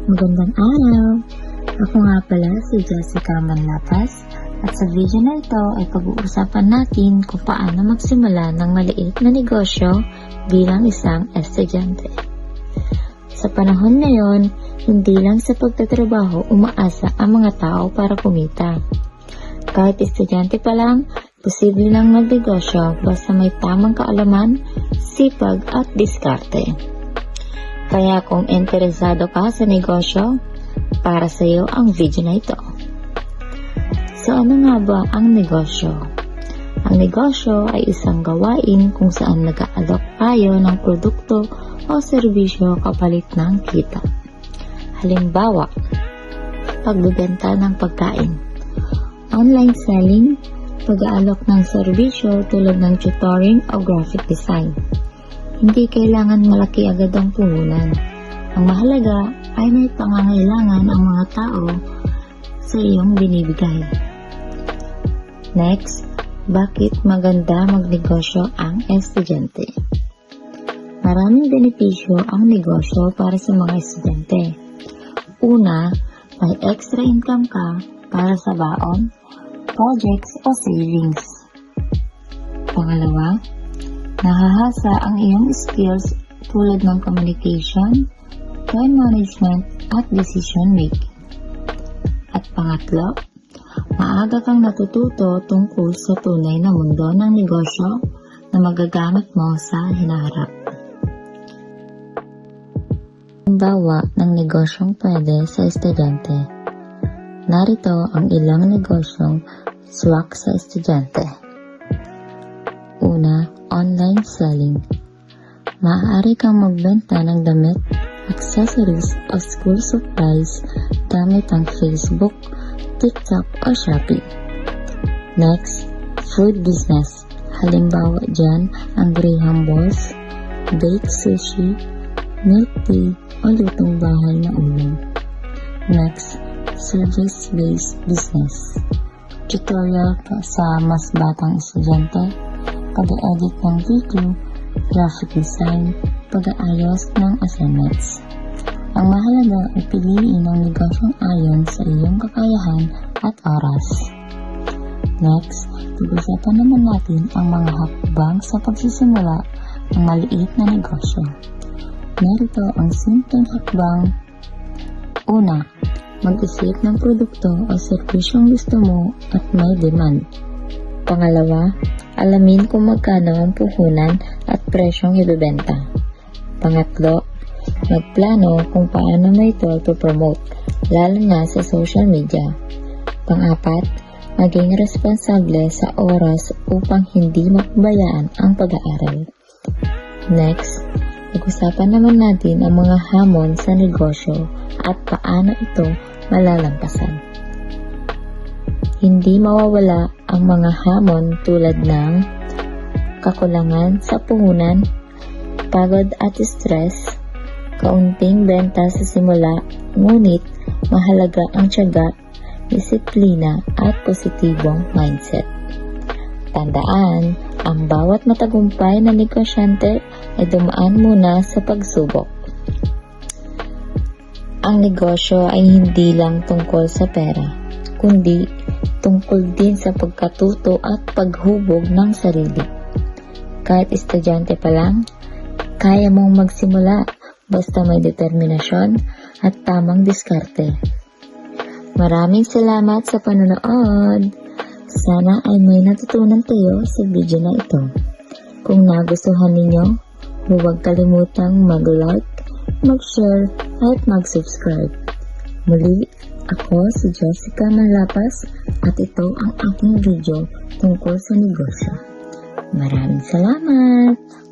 Magandang araw! Ako nga pala si Jessica Manlapas at sa video na ito ay pag-uusapan natin kung paano magsimula ng maliit na negosyo bilang isang estudyante. Sa panahon ngayon, hindi lang sa pagtatrabaho umaasa ang mga tao para kumita. Kahit estudyante pa lang, posible lang magnegosyo basta may tamang kaalaman, sipag at diskarte. Kaya kung interesado ka sa negosyo, para sa iyo ang video na ito. So ano nga ba ang negosyo? Ang negosyo ay isang gawain kung saan nag-aalok tayo ng produkto o serbisyo kapalit ng kita. Halimbawa, pagbebenta ng pagkain, online selling, pag-aalok ng serbisyo tulad ng tutoring o graphic design. Hindi kailangan malaki agad ang puhunan. Ang mahalaga ay may pangangailangan ang mga tao sa iyong binibigay. Next, bakit maganda magnegosyo ang estudyante? Maraming benepisyo ang negosyo para sa mga estudyante. Una, may extra income ka para sa baon, projects o savings. Pangalawa, nahahasa ang iyong skills tulad ng communication, time management at decision making. At pangatlo, maaga kang natututo tungkol sa tunay na mundo ng negosyo na magagamit mo sa hinaharap. Halimbawa ng negosyong pwede sa estudyante. Narito ang ilang negosyong swak sa estudyante. Una, online selling. Maaari kang magbenta ng damit, accessories o school supplies gamit ang Facebook, TikTok o Shopee. Next, food business. Halimbawa dyan ang graham balls, baked sushi, milk tea o lutong bahay na ulam. Next, service-based business. Tutorial sa mas batang estudyante, pag-edit ng video, graphic design, pag-aayos ng assignments. Ang mahalaga ay piliin ang negosyong ayon sa iyong kakayahan at oras. Next, pag-usapan naman natin ang mga hakbang sa pagsisimula ng maliit na negosyo. Narito ang simpleng hakbang. Una, mag-isip ng produkto o serbisyong gusto mo at may demand. Pangalawa, alamin kung magkano ang puhunan at presyong ibebenta. Pangatlo, magplano kung paano mo ito ipopromote, lalo na sa social media. Pang-apat, maging responsable sa oras upang hindi mapabayaan ang pag-aaral. Next, pag-usapan naman natin ang mga hamon sa negosyo at paano ito malalampasan. Hindi mawawala ang mga hamon tulad ng kakulangan sa puhunan, pagod at stress, kaunting benta sa simula, ngunit mahalaga ang tiyaga, disiplina at positibong mindset. Tandaan, ang bawat matagumpay na negosyante ay dumaan muna sa pagsubok. Ang negosyo ay hindi lang tungkol sa pera, kundi tungkol din sa pagkatuto at paghubog ng sarili. Kahit estudyante pa lang, kaya mong magsimula basta may determinasyon at tamang diskarte. Maraming salamat sa panonood! Sana ay may natutunan kayo sa video na ito. Kung nagustuhan ninyo, huwag kalimutang mag-like, mag-share at mag-subscribe. Muli, ako si Jessica Manlapas at ito ang aking video tungkol sa negosyo. Maraming salamat!